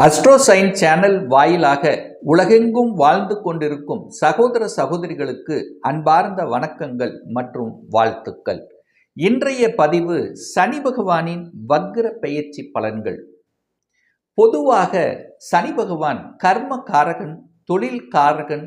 Astro sign channel வாயிலாக உலகெங்கும் வாழ்ந்து கொண்டிருக்கும் சகோதர சகோதரிகளுக்கு அன்பார்ந்த வணக்கங்கள் மற்றும் வாழ்த்துக்கள். இன்றைய பதிவு சனி பகவானின் வக்ர பெயர்ச்சி பலன்கள். பொதுவாக சனி பகவான் கர்ம காரகன், தொழில் காரகன்,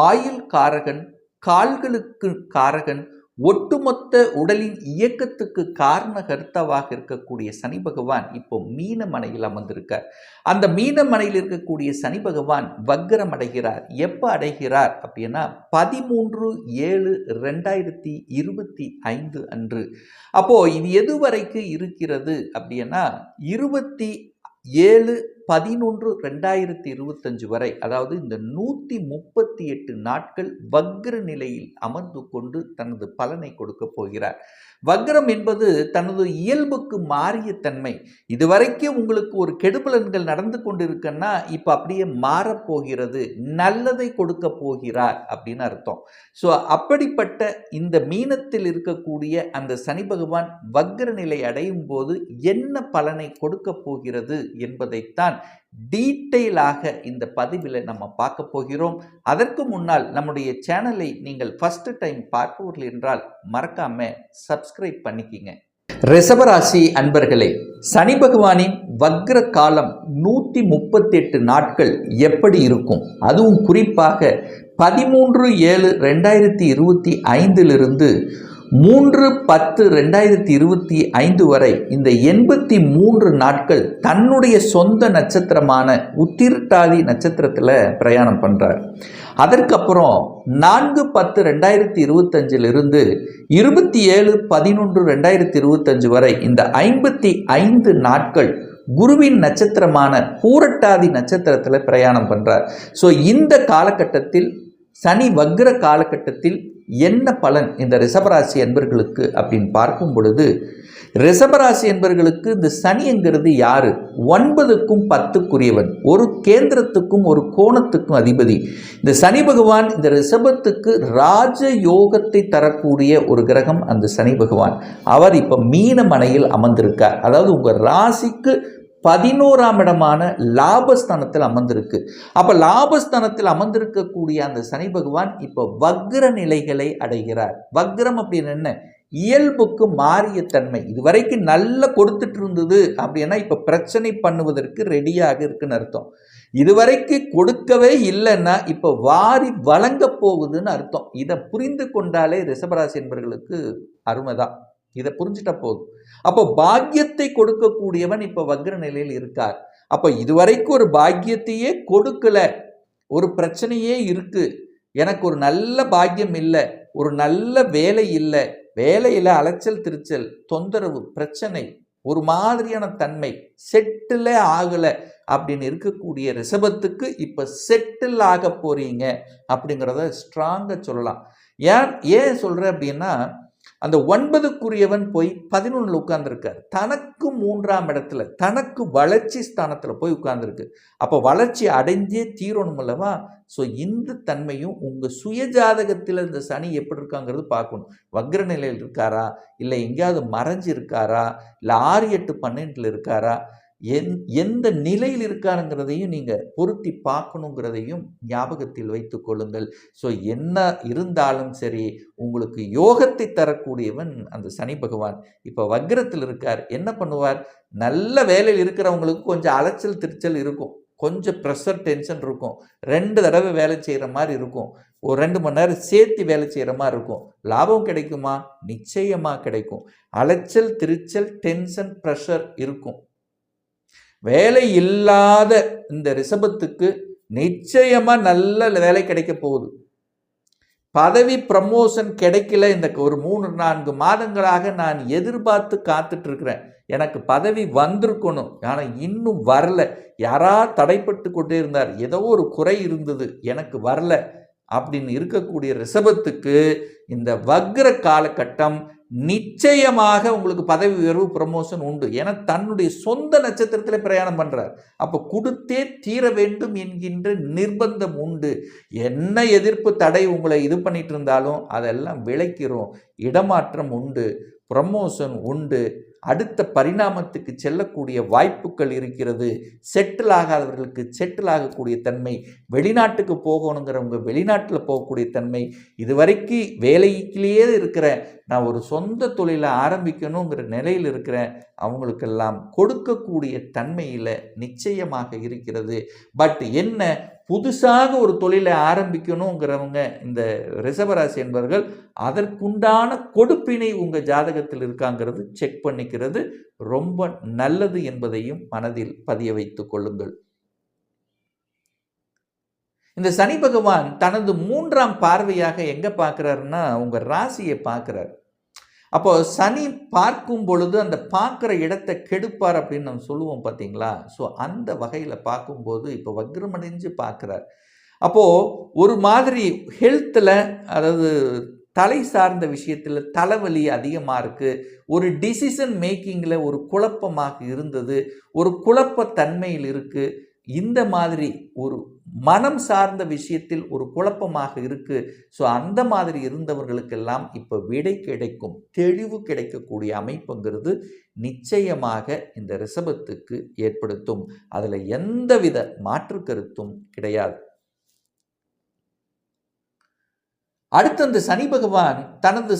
ஆயுள் காரகன், கால்களுக்கு காரகன், ஒட்டுமொத்த உடலின் இயக்கத்துக்கு காரணகர்த்தாவாக இருக்கக்கூடிய சனி பகவான் இப்போ மீனமனையில் அமர்ந்திருக்கார். அந்த மீனமனையில் இருக்கக்கூடிய சனி பகவான் வக்ரம் அடைகிறார். எப்போ அடைகிறார் அப்படின்னா 13/7/2025 அன்று. அப்போ இது எது வரைக்கும் இருக்கிறது அப்படின்னா 27/11/2025 வரை, அதாவது இந்த 138 நாட்கள் வக்ர நிலையில் அமர்ந்து கொண்டு தனது பலனை கொடுக்க போகிறார். வக்ரம் என்பது தனது இயல்புக்கு மாறிய தன்மை. இதுவரைக்கும் உங்களுக்கு ஒரு கெடுபலன்கள் நடந்து கொண்டிருக்குன்னா இப்போ அப்படியே மாறப்போகிறது, நல்லதை கொடுக்க போகிறார் அப்படின்னு அர்த்தம். ஸோ அப்படிப்பட்ட இந்த மீனத்தில் இருக்கக்கூடிய அந்த சனி பகவான் வக்ர நிலை அடையும் போது என்ன பலனை கொடுக்க போகிறது என்பதைத்தான் டீட்டெயிலாக இந்த பதிவில் நம்ம பார்க்க போகிறோம். அதற்கு முன்னால் நம்முடைய சேனலை நீங்கள் ஃபர்ஸ்ட் டைம் பார்ப்பவர்கள் என்றால் மறக்காம சப்ஸ்கிரைப் பண்ணிக்கிங்க. ரிஷபராசி அன்பர்களே, சனி பகவானின் வக்ர காலம் 138 நாட்கள் எப்படி இருக்கும்? அதுவும் குறிப்பாக 13/7/2025 3/10/2025 வரை இந்த 83 நாட்கள் தன்னுடைய சொந்த நட்சத்திரமான உத்திரட்டாதி நட்சத்திரத்தில் பிரயாணம் பண்ணுறார். அதற்கப்புறம் 4/10/2025 27/11/2025 வரை இந்த 55 நாட்கள் குருவின் நட்சத்திரமான பூரட்டாதி நட்சத்திரத்தில் பிரயாணம் பண்ணுறார். ஸோ இந்த காலகட்டத்தில் சனி வக்ர காலகட்டத்தில் என்ன பலன் இந்த ரிஷபராசி என்பர்களுக்கு அப்படின்னு பார்க்கும் பொழுது, ரிஷபராசி என்பர்களுக்கு இந்த சனிங்கிறது யாரு? 9க்கும் 10க்குரியவன், ஒரு கேந்திரத்துக்கும் ஒரு கோணத்துக்கும் அதிபதி. இந்த சனி பகவான் இந்த ரிஷபத்துக்கு ராஜ யோகத்தை தரக்கூடிய ஒரு கிரகம் அந்த சனி பகவான். அவர் இப்போ மீனமனையில் அமர்ந்திருக்கார். அதாவது உங்கள் ராசிக்கு 11ஆம் இடமான லாபஸ்தானத்தில் அமர்ந்திருக்கு. அப்போ லாபஸ்தானத்தில் அமர்ந்திருக்கக்கூடிய அந்த சனி பகவான் இப்போ வக்ர நிலைகளை அடைகிறார். வக்ரம் அப்படின்னு என்ன? இயல்புக்கு மாறிய தன்மை. இதுவரைக்கும் நல்லா கொடுத்துட்டு இருந்தது அப்படின்னா இப்போ பிரச்சனை பண்ணுவதற்கு ரெடியாக இருக்குன்னு அர்த்தம். இதுவரைக்கும் கொடுக்கவே இல்லைன்னா இப்போ வாரி வழங்க போகுதுன்னு அர்த்தம். இதை புரிந்து கொண்டாலே ரிஷபராசி என்பவர்களுக்கு அருமைதான். இதை புரிஞ்சுட்டா போதும். அப்போ பாக்கியத்தை கொடுக்கக்கூடியவன் இப்போ வக்ர நிலையில் இருக்கார். அப்போ இதுவரைக்கும் ஒரு பாக்கியத்தையே கொடுக்கல, ஒரு பிரச்சனையே இருக்கு, எனக்கு ஒரு நல்ல பாக்கியம் இல்லை, ஒரு நல்ல வேலை இல்லை, வேலையில் அலைச்சல் திருச்சல், தொந்தரவு, பிரச்சனை, ஒரு மாதிரியான தன்மை, செட்டிலே ஆகலை அப்படின்னு இருக்கக்கூடிய ரிஷபத்துக்கு இப்போ செட்டில் ஆக போறீங்க அப்படிங்கிறத ஸ்ட்ராங்காக சொல்லலாம். ஏன் சொல்கிறேன் அப்படின்னா, அந்த 9க்குரியவன் போய் 11 உட்கார்ந்துருக்கார். தனக்கு 3ஆம் இடத்துல, தனக்கு வளர்ச்சி ஸ்தானத்தில் போய் உட்கார்ந்துருக்கு. அப்போ வளர்ச்சி அடைஞ்சே தீரணும் அல்லவா? ஸோ இந்த தன்மையும் உங்கள் சுயஜாதகத்தில் இந்த சனி எப்படி இருக்காங்கிறது பார்க்கணும். வக்ர நிலையில் இருக்காரா, இல்லை எங்கேயாவது மறைஞ்சு இருக்காரா, இல்லை 6, 8, 12 இருக்காரா, எந்த நிலையில் இருக்காருங்கிறதையும் நீங்கள் பொருத்தி பார்க்கணுங்கிறதையும் ஞாபகத்தில் வைத்து கொள்ளுங்கள். ஸோ என்ன இருந்தாலும் சரி, உங்களுக்கு யோகத்தை தரக்கூடியவன் அந்த சனி பகவான் இப்போ வக்ரத்தில் இருக்கார். என்ன பண்ணுவார்? நல்ல வேலையில் இருக்கிறவங்களுக்கு கொஞ்சம் அலைச்சல் திருச்சல் இருக்கும், கொஞ்சம் ப்ரெஷர் டென்ஷன் இருக்கும், 2 தடவை வேலை செய்கிற மாதிரி இருக்கும், ஒரு 2 மணி நேரம் சேர்த்து வேலை செய்கிற மாதிரி இருக்கும். லாபம் கிடைக்குமா? நிச்சயமாக கிடைக்கும். அலைச்சல் திருச்சல் டென்ஷன் ப்ரெஷர் இருக்கும். வேலை இல்லாத இந்த ரிஷபத்துக்கு நிச்சயமா நல்ல வேலை கிடைக்க போகுது. பதவி ப்ரமோஷன் கிடைக்கல. இந்த ஒரு 3-4 மாதங்களாக நான் எதிர்பார்த்து காத்துட்டு இருக்கிறேன், எனக்கு பதவி வந்திருக்கணும், ஆனால் இன்னும் வரல. யாரா தடைப்பட்டு கொண்டே இருந்தார், ஏதோ ஒரு குறை இருந்தது, எனக்கு வரல அப்படின்னு இருக்கக்கூடிய ரிஷபத்துக்கு இந்த வக்ர காலகட்டம் நிச்சயமாக உங்களுக்கு பதவி உயர்வு ப்ரமோஷன் உண்டு. ஏன்னா தன்னுடைய சொந்த நட்சத்திரத்தில் பிரயாணம் பண்ணுறார். அப்போ கொடுத்தே தீர வேண்டும் என்கின்ற நிர்பந்தம் உண்டு. என்ன எதிர்ப்பு தடை உங்களை இது பண்ணிட்டு இருந்தாலும் அதெல்லாம் விளைக்கிறோம். இடமாற்றம் உண்டு, ப்ரமோஷன் உண்டு, அடுத்த பரிணாமத்துக்கு செல்லக்கூடிய வாய்ப்புகள் இருக்கிறது. செட்டில் ஆகாதவர்களுக்கு செட்டில் ஆகக்கூடிய தன்மை, வெளிநாட்டுக்கு போகணுங்கிறவங்க வெளிநாட்டில் போகக்கூடிய தன்மை, இதுவரைக்கும் வேலையிலேயே இருக்கிற நான் ஒரு சொந்த தொழிலை ஆரம்பிக்கணுங்கிற நிலையில் இருக்கிறேன் அவங்களுக்கெல்லாம் கொடுக்கக்கூடிய தன்மையில் நிச்சயமாக இருக்கிறது. பட் என்ன, புதுசாக ஒரு தொழிலை ஆரம்பிக்கணுங்கிறவங்க இந்த ரிஷபராசி என்பவர்கள் அதற்குண்டான கொடுப்பினை உங்கள் ஜாதகத்தில் இருக்காங்கிறது செக் பண்ணிக்கிறது ரொம்ப நல்லது என்பதையும் மனதில் பதிய வைத்துக் கொள்ளுங்கள். இந்த சனி பகவான் தனது 3ஆம் பார்வையாக எங்க பார்க்கிறாருன்னா உங்க ராசியை பார்க்கிறார். அப்போ சனி பார்க்கும் பொழுது அந்த பார்க்குற இடத்தை கெடுப்பார் அப்படின்னு நம்ம சொல்லுவோம் பார்த்தீங்களா. ஸோ அந்த வகையில் பார்க்கும்போது இப்போ வக்ரமடைஞ்சு பார்க்குறார். அப்போது ஒரு மாதிரி ஹெல்த்தில், அதாவது தலை சார்ந்த விஷயத்தில் தலைவலி அதிகமாக இருக்குது, ஒரு டிசிஷன் மேக்கிங்கில் ஒரு குழப்பமாக இருந்தது, ஒரு குழப்பத்தன்மையில் இருக்குது, இந்த மாதிரி ஒரு மனம் சார்ந்த விஷயத்தில் ஒரு குழப்பமாக இருக்கு. ஸோ அந்த மாதிரி இருந்தவர்களுக்கெல்லாம் இப்போ விடை கிடைக்கும், தெளிவு கிடைக்கக்கூடிய அமைப்புங்கிறது நிச்சயமாக இந்த ரிஷபத்துக்கு ஏற்படுத்தும். அதில் எந்தவித மாற்று கருத்தும் கிடையாது. அடுத்து அந்த சனி பகவான் தனது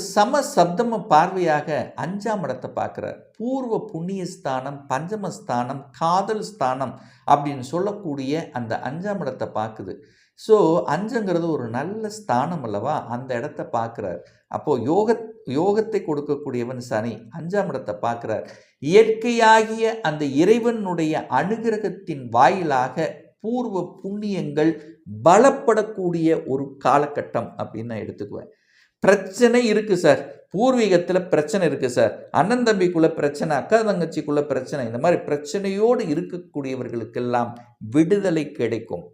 சப்தம பார்வையாக 5ஆம் இடத்தை பார்க்கிறார். பூர்வ புண்ணிய ஸ்தானம், பஞ்சமஸ்தானம், காதல் ஸ்தானம் அப்படின்னு சொல்லக்கூடிய அந்த 5ஆம் இடத்தை பார்க்குது. ஸோ 5ங்கிறது ஒரு நல்ல ஸ்தானம் அல்லவா, அந்த இடத்த பார்க்குறார். அப்போது யோகத்தை கொடுக்கக்கூடியவன் சனி 5ஆம் இடத்தை பார்க்குறார். இயற்கையாகிய அந்த இறைவனுடைய அனுகிரகத்தின் வாயிலாக பூர்வ புண்ணியங்கள் பலப்படக்கூடிய ஒரு காலகட்டம் அப்படின்னு நான் எடுத்துக்குவேன். பிரச்சனை இருக்குது சார், பூர்வீகத்தில் பிரச்சனை இருக்குது சார், அண்ணன் தம்பிக்குள்ள பிரச்சனை, அக்கா தங்கச்சிக்குள்ள பிரச்சனை, இந்த மாதிரி பிரச்சனையோடு இருக்கக்கூடியவர்களுக்கெல்லாம் விடுதலை கிடைக்கும்.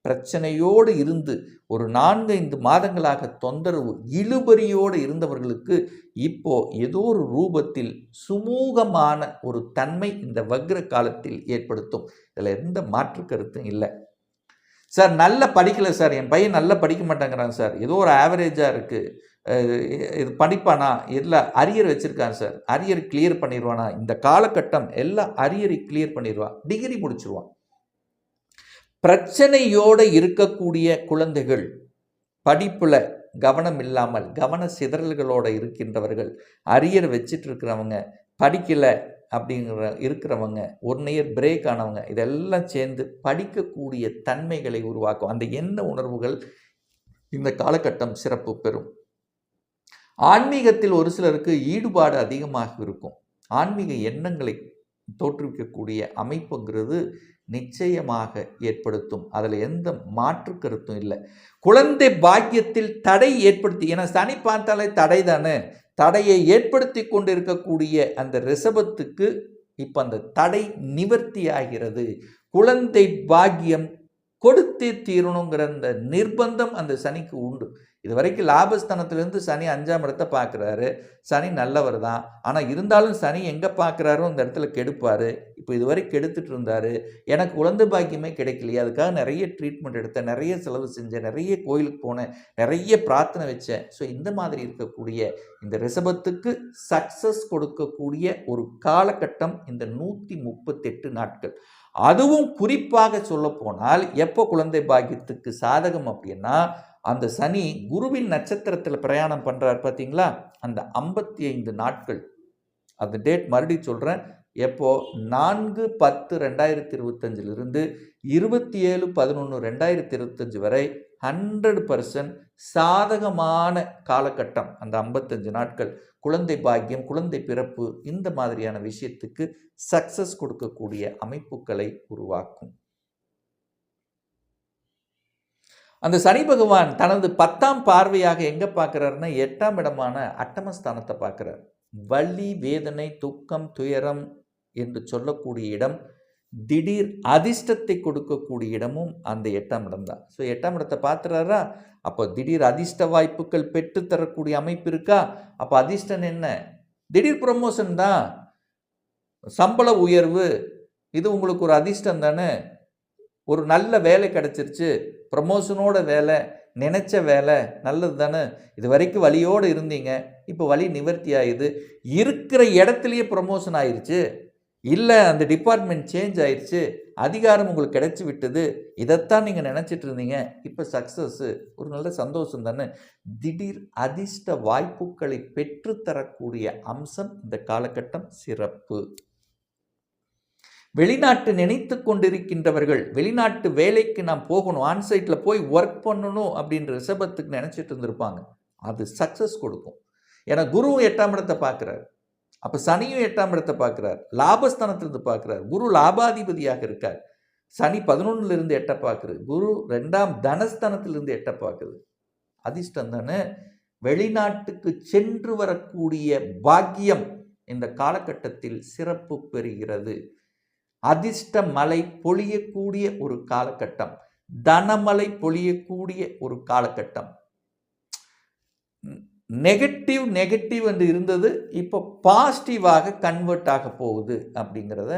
பிரச்சனையோடு இருந்து ஒரு 4-5 மாதங்களாக தொந்தரவு இழுபறியோடு இருந்தவர்களுக்கு இப்போ ஏதோ ஒரு ரூபத்தில் சுமூகமான ஒரு தன்மை இந்த வக்ர காலத்தில் ஏற்படுத்தும். இதில் எந்த மாற்று கருத்தும் இல்லை. சார் நல்லா படிக்கலை சார், என் பையன் நல்லா படிக்க மாட்டேங்கிறான் சார், ஏதோ ஒரு ஆவரேஜாக இருக்குது, இது படிப்பானா, எல்லாம் அரியர் வச்சுருக்கான் சார், அரியர் கிளியர் பண்ணிடுவானா, இந்த காலகட்டம் எல்லாம் அரியரை கிளியர் பண்ணிடுவான், டிகிரி முடிச்சிருவான். பிரச்சனையோடு இருக்கக்கூடிய குழந்தைகள், படிப்பில் கவனம் இல்லாமல் கவன சிதறல்களோடு இருக்கின்றவர்கள், அரியர் வச்சிட்டு இருக்கிறவங்க, படிக்கலை இருக்கிறவங்க, 1 இயர் பிரேக் ஆனவங்க, இதெல்லாம் சேர்ந்து படிக்கக்கூடிய தன்மைகளை உருவாக்கும். அந்த எண்ண உணர்வுகள் இந்த காலகட்டம் சிறப்பு பெறும். ஆன்மீகத்தில் ஒரு சிலருக்கு ஈடுபாடு அதிகமாக இருக்கும். ஆன்மீக எண்ணங்களை தோற்றுவிக்கக்கூடிய அமைப்புங்கிறது நிச்சயமாக ஏற்படுத்தும். அதில் எந்த மாற்று கருத்தும் இல்லை. குழந்தை பாக்கியத்தில் தடை ஏற்படுத்தி, ஏன்னா சனி பார்த்தாலே தடை தானே, தடையை ஏற்படுத்தி கொண்டிருக்கக்கூடிய அந்த ரிஷபத்துக்கு இப்போ அந்த தடை நிவர்த்தி ஆகிறது. குழந்தை பாக்கியம் கொடுத்தே தீரணுங்கிற அந்த நிர்பந்தம் அந்த சனிக்கு உண்டு. இது வரைக்கும் லாபஸ்தானத்திலிருந்து சனி 5ஆம் இடத்தை பார்க்குறாரு. சனி நல்லவர் தான், ஆனால் இருந்தாலும் சனி எங்கே பார்க்குறாரோ அந்த இடத்துல கெடுப்பார். இப்போ இதுவரை கெடுத்துட்டு இருந்தார். எனக்கு குழந்தை பாக்கியமே கிடைக்கலையே, அதுக்காக நிறைய ட்ரீட்மெண்ட் எடுத்தேன், நிறைய செலவு செஞ்சேன், நிறைய கோயிலுக்கு போனேன், நிறைய பிரார்த்தனை வச்சேன். ஸோ இந்த மாதிரி இருக்கக்கூடிய இந்த ரிஷபத்துக்கு சக்ஸஸ் கொடுக்கக்கூடிய ஒரு காலகட்டம் இந்த 138 நாட்கள். அதுவும் குறிப்பாக சொல்ல போனால் எப்போ குழந்தை பாக்கியத்துக்கு சாதகம் அப்படின்னா, அந்த சனி குருவின் நட்சத்திரத்தில் பிரயாணம் பண்ணுறார் பார்த்தீங்களா, அந்த 55 நாட்கள். அந்த டேட் மறுபடியும் சொல்கிறேன், எப்போ 4/10/2025 27/11/2025 வரை 100% சாதகமான காலகட்டம். அந்த 55 நாட்கள் குழந்தை பாக்கியம், குழந்தை பிறப்பு, இந்த மாதிரியான விஷயத்துக்கு சக்சஸ் கொடுக்கக்கூடிய அமைப்புகளை உருவாக்கும். அந்த சனி பகவான் தனது 10ஆம் பார்வையாக எங்கே பார்க்குறாருன்னா 8ஆம் இடமான அட்டமஸ்தானத்தை பார்க்குறார். வலி, வேதனை, துக்கம், துயரம் என்று சொல்லக்கூடிய இடம், திடீர் அதிர்ஷ்டத்தை கொடுக்கக்கூடிய இடமும் அந்த 8ஆம் இடம் தான். ஸோ 8ஆம் இடத்தை பார்த்துறாரா, அப்போ திடீர் அதிர்ஷ்ட வாய்ப்புகள் பெற்று தரக்கூடிய அமைப்பு இருக்கா. அப்போ அதிர்ஷ்டம் என்ன, திடீர் ப்ரமோஷன் தான், சம்பள உயர்வு, இது உங்களுக்கு ஒரு அதிர்ஷ்டம் தானே. ஒரு நல்ல வேலை கிடச்சிருச்சு, ப்ரமோஷனோட வேலை, நினச்ச வேலை நல்லது தானே, இது வரைக்கும் வலியோடு இருந்தீங்க, இப்போ வலி நிவர்த்தி ஆகுது, இருக்கிற இடத்துலையே ப்ரொமோஷன் ஆயிடுச்சு, இல்லை அந்த டிபார்ட்மெண்ட் சேஞ்ச் ஆயிடுச்சு, அதிகாரம் உங்களுக்கு கிடைச்சி விட்டது, இதைத்தான் நீங்கள் நினச்சிட்டு இருந்தீங்க, இப்போ சக்ஸஸ்ஸு, ஒரு நல்ல சந்தோஷம் தானே. திடீர் அதிர்ஷ்ட வாய்ப்புகளை பெற்றுத்தரக்கூடிய அம்சம் இந்த காலகட்டம் சிறப்பு. வெளிநாட்டு நினைத்து கொண்டிருக்கின்றவர்கள், வெளிநாட்டு வேலைக்கு நான் போகணும், ஆன்சைட்டில் போய் ஒர்க் பண்ணணும் அப்படின்ற ரிஷபத்துக்கு நினச்சிட்டு இருந்திருப்பாங்க. அது சக்ஸஸ் கொடுக்கும். ஏன்னா குருவும் 8ஆம் இடத்தை பார்க்குறாரு, அப்போ சனியும் 8ஆம் இடத்தை பார்க்குறார், லாபஸ்தானத்திலிருந்து பார்க்குறார், குரு லாபாதிபதியாக இருக்கார். சனி 11லிருந்து 8 பார்க்குறது, குரு 2ஆம் தனஸ்தானத்திலிருந்து 8 பார்க்குது. அதிர்ஷ்டம் தானே. வெளிநாட்டுக்கு சென்று வரக்கூடிய பாக்கியம் இந்த காலகட்டத்தில் சிறப்பு பெறுகிறது. அதிர்ஷ்ட மழை பொழியக்கூடிய ஒரு காலகட்டம், தனமழை பொழியக்கூடிய ஒரு காலகட்டம். நெகட்டிவ் என்று இருந்தது, இப்போ பாசிட்டிவாக கன்வெர்ட் ஆக போகுது அப்படிங்கிறத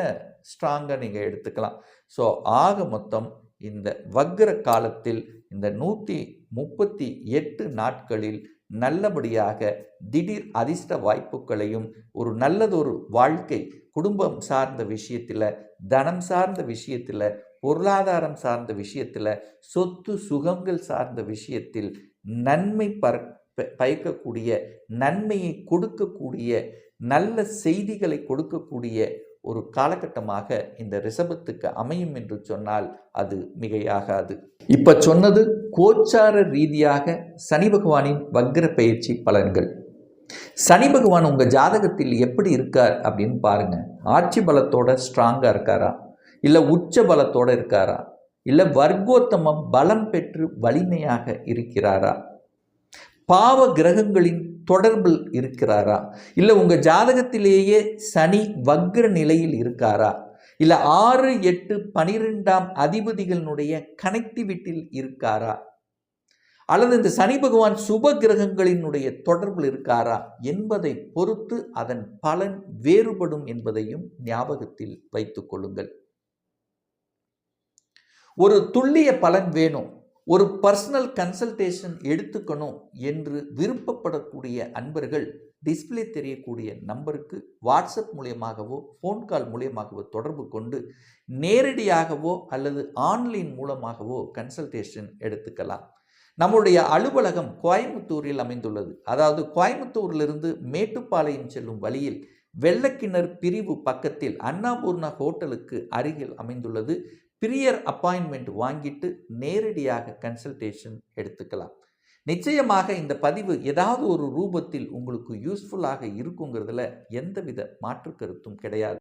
ஸ்ட்ராங்காக நீங்கள் எடுத்துக்கலாம். ஸோ ஆக மொத்தம் இந்த வக்ர காலத்தில் இந்த 138 நாட்களில் நல்லபடியாக திடீர் அதிர்ஷ்ட வாய்ப்புகளையும், ஒரு நல்லதொரு வாழ்க்கை, குடும்பம் சார்ந்த விஷயத்தில், தனம் சார்ந்த விஷயத்தில், பொருளாதாரம் சார்ந்த விஷயத்தில், சொத்து சுகங்கள் சார்ந்த விஷயத்தில் நன்மை பயக்கக்கூடிய, நன்மையை கொடுக்கக்கூடிய, நல்ல செய்திகளை கொடுக்கக்கூடிய ஒரு காலகட்டமாக இந்த ரிஷபத்துக்கு அமையும் என்று சொன்னால் அது மிகையாகாது. இப்போ சொன்னது கோச்சார ரீதியாக சனி பகவானின் வக்ர பயிற்சி பலன்கள். சனி பகவான் உங்கள் ஜாதகத்தில் எப்படி இருக்கார் அப்படின்னு பாருங்க. ஆட்சி பலத்தோட ஸ்ட்ராங்காக இருக்காரா, இல்லை உச்ச பலத்தோட இருக்காரா, இல்லை வர்க்கோத்தம பலம் பெற்று வலிமையாக இருக்கிறாரா, பாவ கிரகங்களின் தொடர்பில் இருக்கிறாரா, இல்லை உங்கள் ஜாதகத்திலேயே சனி வக்ர நிலையில் இருக்காரா, இல்லை 6, 8, 12ஆம் அதிபதிகளினுடைய கனெக்டிவிட்டியில் இருக்காரா, அல்லது இந்த சனி பகவான் சுப கிரகங்களினுடைய தொடர்பில் இருக்காரா என்பதை பொறுத்து அதன் பலன் வேறுபடும் என்பதையும் ஞாபகத்தில் வைத்துக் கொள்ளுங்கள். ஒரு துல்லிய பலன் வேணும், ஒரு பர்சனல் கன்சல்டேஷன் எடுத்துக்கணும் என்று விருப்பப்படக்கூடிய அன்பர்கள் டிஸ்பிளே தெரியக்கூடிய நம்பருக்கு வாட்ஸ்அப் மூலியமாகவோ ஃபோன் கால் மூலியமாகவோ தொடர்பு கொண்டு நேரடியாகவோ அல்லது ஆன்லைன் மூலமாகவோ கன்சல்டேஷன் எடுத்துக்கலாம். நம்முடைய அலுவலகம் கோயம்புத்தூரில் அமைந்துள்ளது. அதாவது கோயம்புத்தூரிலிருந்து மேட்டுப்பாளையம் செல்லும் வழியில் வெள்ளக்கிணர் பிரிவு பக்கத்தில் அன்னபூர்ணா ஹோட்டலுக்கு அருகில் அமைந்துள்ளது. ப்ரியர் அப்பாயின்மெண்ட் வாங்கிட்டு நேரடியாக கன்சல்டேஷன் எடுத்துக்கலாம். நிச்சயமாக இந்த பதிவு ஏதாவது ஒரு ரூபத்தில் உங்களுக்கு யூஸ்ஃபுல்லாக இருக்குங்கிறதுல எந்தவித மாற்று கருத்தும் கிடையாது.